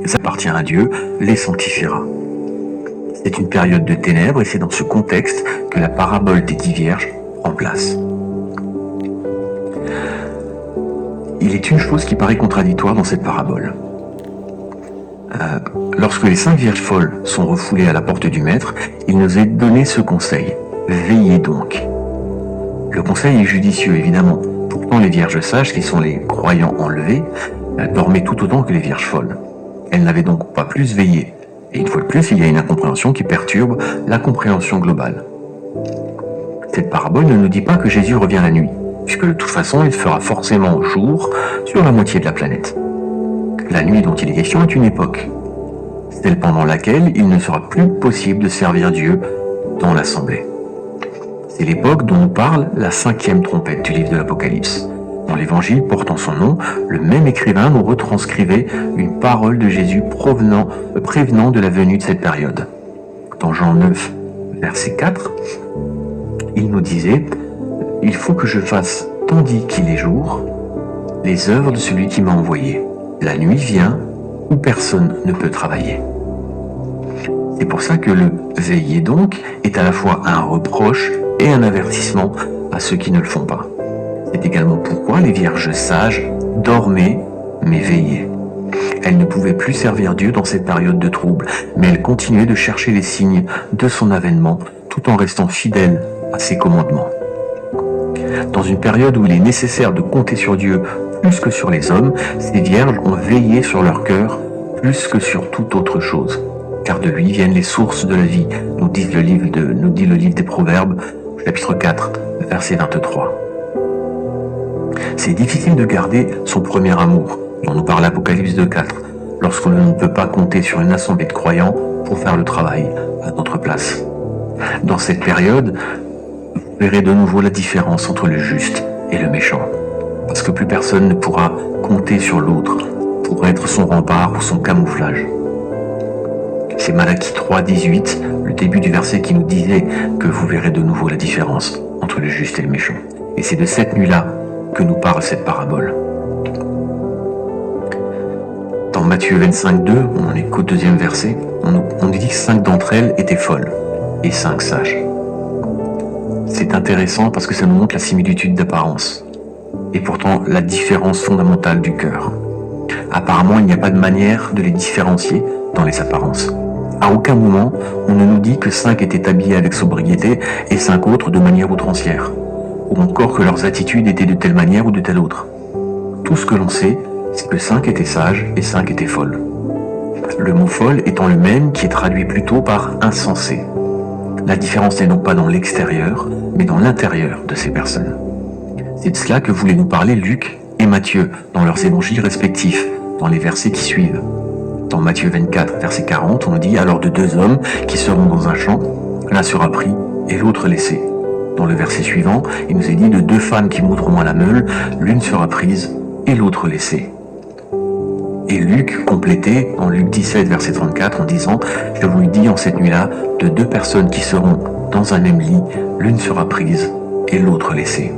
Ça appartient à Dieu, les sanctifiera. C'est une période de ténèbres et c'est dans ce contexte que la parabole des 10 vierges prend place. Il est une chose qui paraît contradictoire dans cette parabole. Lorsque les 5 vierges folles sont refoulées à la porte du maître, il nous est donné ce conseil. Veillez donc. Le conseil est judicieux, évidemment. Pourtant, les vierges sages, qui sont les croyants enlevés, dormaient tout autant que les vierges folles. Elles n'avaient donc pas plus veillé. Et une fois de plus, il y a une incompréhension qui perturbe la compréhension globale. Cette parabole ne nous dit pas que Jésus revient la nuit, puisque de toute façon, il fera forcément jour sur la moitié de la planète. La nuit dont il est question est une époque, celle pendant laquelle il ne sera plus possible de servir Dieu dans l'assemblée. C'est l'époque dont nous parle la 5e trompette du livre de l'Apocalypse. Dans l'évangile portant son nom, le même écrivain nous retranscrivait une parole de Jésus prévenant de la venue de cette période. Dans Jean 9, verset 4, il nous disait « Il faut que je fasse, tandis qu'il est jour, les œuvres de celui qui m'a envoyé. La nuit vient où personne ne peut travailler. » C'est pour ça que le « veiller donc » est à la fois un reproche et un avertissement à ceux qui ne le font pas. C'est également pourquoi les vierges sages dormaient mais veillaient. Elles ne pouvaient plus servir Dieu dans cette période de trouble, mais elles continuaient de chercher les signes de son avènement tout en restant fidèles à ses commandements. Dans une période où il est nécessaire de compter sur Dieu plus que sur les hommes, ces vierges ont veillé sur leur cœur plus que sur toute autre chose. Car de lui viennent les sources de la vie, nous dit le livre des Proverbes, chapitre 4, verset 23. C'est difficile de garder son premier amour, dont nous parle l'Apocalypse 2.4, lorsqu'on ne peut pas compter sur une assemblée de croyants pour faire le travail à notre place. Dans cette période, vous verrez de nouveau la différence entre le juste et le méchant, parce que plus personne ne pourra compter sur l'autre pour être son rempart ou son camouflage. C'est Malachie 3.18, le début du verset qui nous disait que vous verrez de nouveau la différence entre le juste et le méchant. Et c'est de cette nuit-là que nous parle cette parabole. Dans Matthieu 25.2, on est qu'au 2e verset, on nous dit que 5 d'entre elles étaient folles et 5 sages. C'est intéressant parce que ça nous montre la similitude d'apparence et pourtant la différence fondamentale du cœur. Apparemment, il n'y a pas de manière de les différencier dans les apparences. À aucun moment, on ne nous dit que 5 étaient habillés avec sobriété et 5 autres de manière outrancière, ou encore que leurs attitudes étaient de telle manière ou de telle autre. Tout ce que l'on sait, c'est que 5 étaient sages et 5 étaient folles. Le mot folle étant le même qui est traduit plutôt par insensé. La différence n'est donc pas dans l'extérieur, mais dans l'intérieur de ces personnes. C'est de cela que voulaient nous parler Luc et Matthieu dans leurs évangiles respectifs, dans les versets qui suivent. Dans Matthieu 24, verset 40, on nous dit « Alors de 2 hommes qui seront dans un champ, l'un sera pris et l'autre laissé. » Dans le verset suivant, il nous est dit « De 2 femmes qui monteront à la meule, l'une sera prise et l'autre laissée. » Et Luc complétait en Luc 17, verset 34 en disant « Je vous le dis en cette nuit-là, de 2 personnes qui seront dans un même lit, l'une sera prise et l'autre laissée. »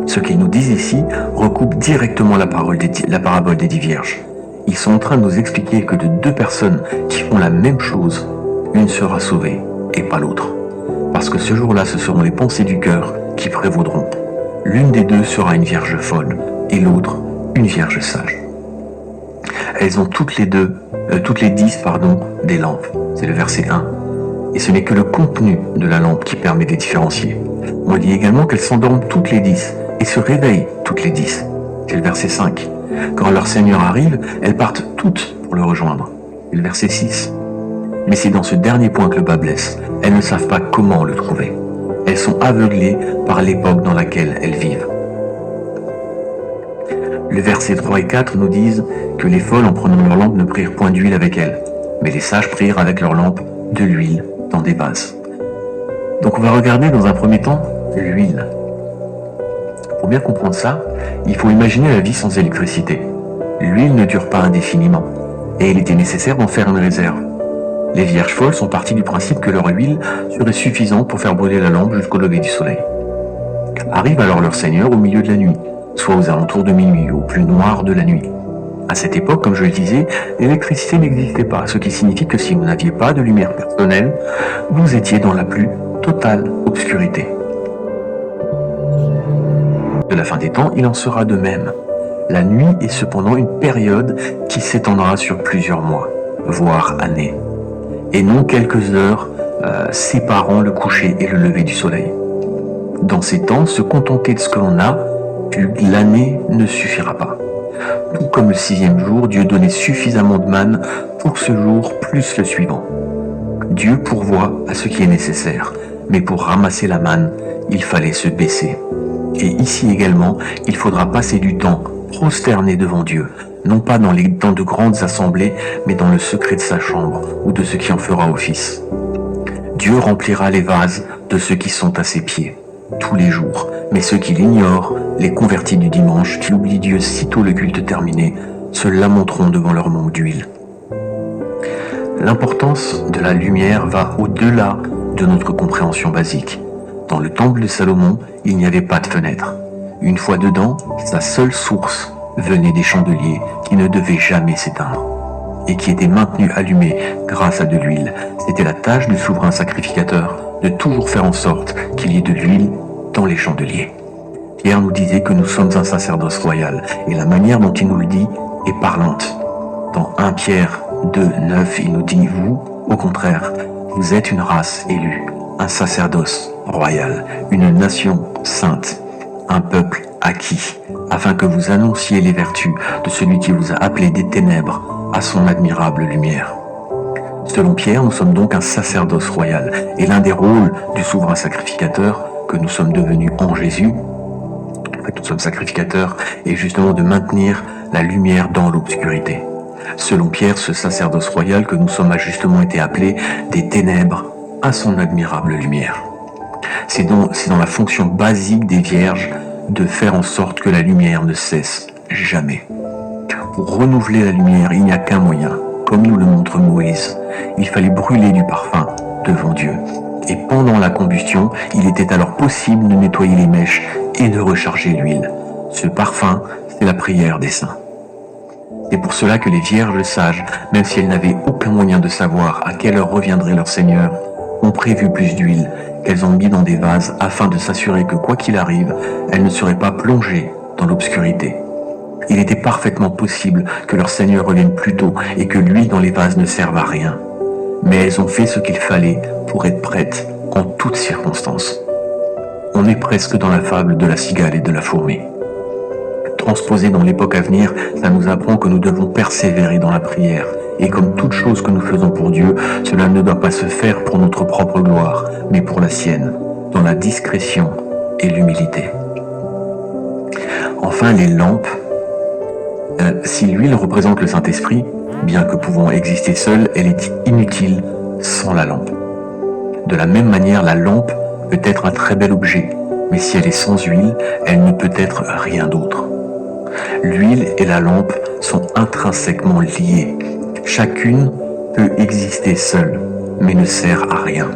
Ce qu'ils nous disent ici recoupe directement la parabole des 10 vierges. Ils sont en train de nous expliquer que de 2 personnes qui font la même chose, une sera sauvée et pas l'autre. Parce que ce jour-là, ce seront les pensées du cœur qui prévaudront. L'une des 2 sera une vierge folle et l'autre une vierge sage. Elles ont toutes les 10, des lampes. C'est le verset 1. Et ce n'est que le contenu de la lampe qui permet de les différencier. On dit également qu'elles s'endorment toutes les 10 et se réveillent toutes les 10. C'est le verset 5. Quand leur Seigneur arrive, elles partent toutes pour le rejoindre. C'est le verset 6. Mais c'est dans ce dernier point que le bas blesse. Elles ne savent pas comment le trouver. Elles sont aveuglées par l'époque dans laquelle elles vivent. Le verset 3 et 4 nous disent que les folles, en prenant leur lampe, ne prirent point d'huile avec elles, mais les sages prirent avec leur lampe de l'huile dans des vases. Donc on va regarder dans un premier temps l'huile. Pour bien comprendre ça, il faut imaginer la vie sans électricité. L'huile ne dure pas indéfiniment, et il était nécessaire d'en faire une réserve. Les vierges folles sont parties du principe que leur huile serait suffisante pour faire brûler la lampe jusqu'au lever du soleil. Arrive alors leur Seigneur au milieu de la nuit, soit aux alentours de minuit, au plus noir de la nuit. À cette époque, comme je le disais, l'électricité n'existait pas, ce qui signifie que si vous n'aviez pas de lumière personnelle, vous étiez dans la plus totale obscurité. De la fin des temps, il en sera de même. La nuit est cependant une période qui s'étendra sur plusieurs mois, voire années, et non quelques heures séparant le coucher et le lever du soleil. Dans ces temps, se contenter de ce que l'on a, puis l'année ne suffira pas. Tout comme le 6e jour, Dieu donnait suffisamment de manne pour ce jour plus le suivant. Dieu pourvoit à ce qui est nécessaire, mais pour ramasser la manne, il fallait se baisser. Et ici également, il faudra passer du temps prosterné devant Dieu, non pas dans de grandes assemblées, mais dans le secret de sa chambre ou de ce qui en fera office. Dieu remplira les vases de ceux qui sont à ses pieds, tous les jours, mais ceux qui l'ignorent, les convertis du dimanche, qui oublient Dieu sitôt le culte terminé, se lamenteront devant leur manque d'huile. L'importance de la lumière va au-delà de notre compréhension basique. Dans le temple de Salomon, il n'y avait pas de fenêtre. Une fois dedans, sa seule source venait des chandeliers qui ne devaient jamais s'éteindre et qui étaient maintenus allumés grâce à de l'huile. C'était la tâche du souverain sacrificateur de toujours faire en sorte qu'il y ait de l'huile dans les chandeliers. Pierre nous disait que nous sommes un sacerdoce royal et la manière dont il nous le dit est parlante. Dans 1 Pierre 2:9, il nous dit « Vous, au contraire, vous êtes une race élue, un sacerdoce royal, une nation sainte, un peuple acquis, afin que vous annonciez les vertus de celui qui vous a appelé des ténèbres à son admirable lumière. » Selon Pierre, nous sommes donc un sacerdoce royal, et l'un des rôles du souverain sacrificateur que nous sommes devenus en Jésus, nous sommes sacrificateurs, est justement de maintenir la lumière dans l'obscurité. Selon Pierre, ce sacerdoce royal que nous sommes a justement été appelé des ténèbres à son admirable lumière. C'est dans la fonction basique des vierges de faire en sorte que la lumière ne cesse jamais. Pour renouveler la lumière, il n'y a qu'un moyen, comme nous le montre Moïse. Il fallait brûler du parfum devant Dieu. Et pendant la combustion, il était alors possible de nettoyer les mèches et de recharger l'huile. Ce parfum, c'est la prière des saints. C'est pour cela que les vierges sages, même si elles n'avaient aucun moyen de savoir à quelle heure reviendrait leur Seigneur, ont prévu plus d'huile qu'elles ont mis dans des vases afin de s'assurer que quoi qu'il arrive, elles ne seraient pas plongées dans l'obscurité. Il était parfaitement possible que leur Seigneur revienne plus tôt et que l'huile dans les vases ne serve à rien. Mais elles ont fait ce qu'il fallait pour être prêtes en toutes circonstances. On est presque dans la fable de la cigale et de la fourmi. Transposé dans l'époque à venir, ça nous apprend que nous devons persévérer dans la prière. Et comme toute chose que nous faisons pour Dieu, cela ne doit pas se faire pour notre propre gloire, mais pour la sienne, dans la discrétion et l'humilité. Enfin, les lampes. Si l'huile représente le Saint-Esprit, bien que pouvant exister seule, elle est inutile sans la lampe. De la même manière, la lampe peut être un très bel objet, mais si elle est sans huile, elle ne peut être rien d'autre. L'huile et la lampe sont intrinsèquement liées. Chacune peut exister seule, mais ne sert à rien.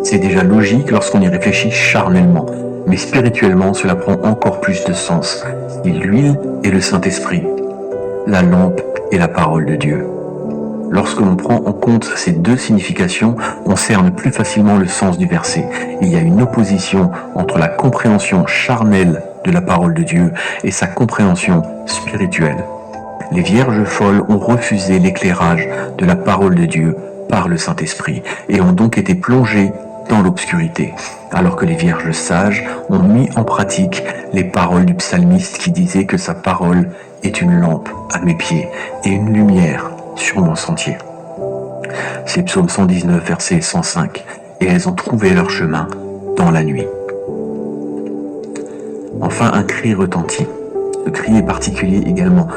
C'est déjà logique lorsqu'on y réfléchit charnellement, mais spirituellement, cela prend encore plus de sens. Si l'huile est le Saint-Esprit, la lampe est la parole de Dieu. Lorsque l'on prend en compte ces deux significations, on cerne plus facilement le sens du verset. Il y a une opposition entre la compréhension charnelle de la parole de Dieu et sa compréhension spirituelle. Les vierges folles ont refusé l'éclairage de la parole de Dieu par le Saint-Esprit et ont donc été plongées dans l'obscurité, alors que les vierges sages ont mis en pratique les paroles du psalmiste qui disait que sa parole est une lampe à mes pieds et une lumière sur mon sentier. C'est Psaume 119, verset 105, et elles ont trouvé leur chemin dans la nuit. Enfin, un cri retentit. Ce cri est particulier également.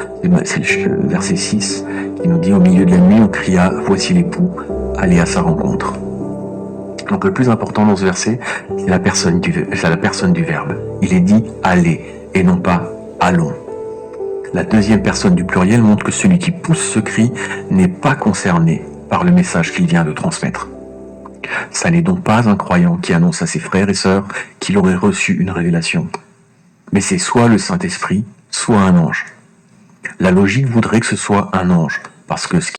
C'est le verset 6 qui nous dit « Au milieu de la nuit, on cria, voici l'époux, allez à sa rencontre ». Donc le plus important dans ce verset, c'est la personne du verbe. Il est dit « allez » et non pas « allons ». La deuxième personne du pluriel montre que celui qui pousse ce cri n'est pas concerné par le message qu'il vient de transmettre. Ça n'est donc pas un croyant qui annonce à ses frères et sœurs qu'il aurait reçu une révélation. Mais c'est soit le Saint-Esprit, soit un ange. La logique voudrait que ce soit un ange, parce que ce